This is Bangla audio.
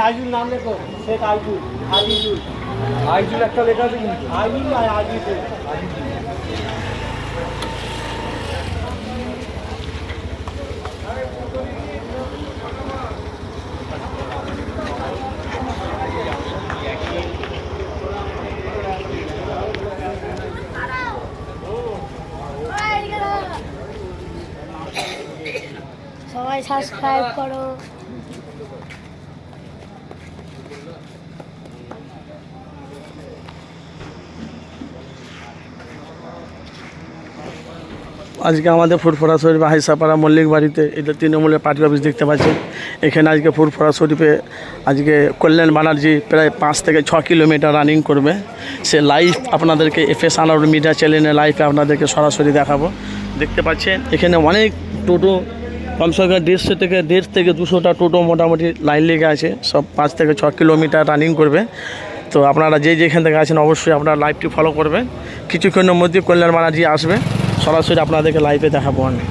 আইজুল নাম লেখো, শেখ আইজুল, আজিজুল, আইজুল একটা লেখা আছে কিন্তু আইজুল না আজিজুল। সবাই সাবস্ক্রাইব করো। আজকে আমাদের ফুরফুরা শরীফ হাইসাপাড়া মল্লিক বাড়িতে এটা তৃণমূলের পার্টি অফিস দেখতে পাচ্ছেন। এখানে আজকে ফুরফুরা শরীফে আজকে কল্যাণ ব্যানার্জি প্রায় 5 থেকে 6 কিলোমিটার রানিং করবে। সে লাইভ আপনাদেরকে এফএস আনাউর মিডিয়া চ্যানেলে লাইভে আপনাদেরকে সরাসরি দেখাবো। দেখতে পাচ্ছেন এখানে অনেক টোটো, কমসে কম 150 থেকে 200টা টোটো মোটামুটি লাইন লেগে আছে। সব 5 থেকে 6 কিলোমিটার রানিং করবে। তো আপনারা যেখান থেকে আছেন অবশ্যই আপনারা লাইভটি ফলো করবেন। কিছুক্ষণের মধ্যে কল্যাণ ব্যানার্জি আসবে, সরাসরি আপনাদেরকে লাইভে দেখাবো আমি।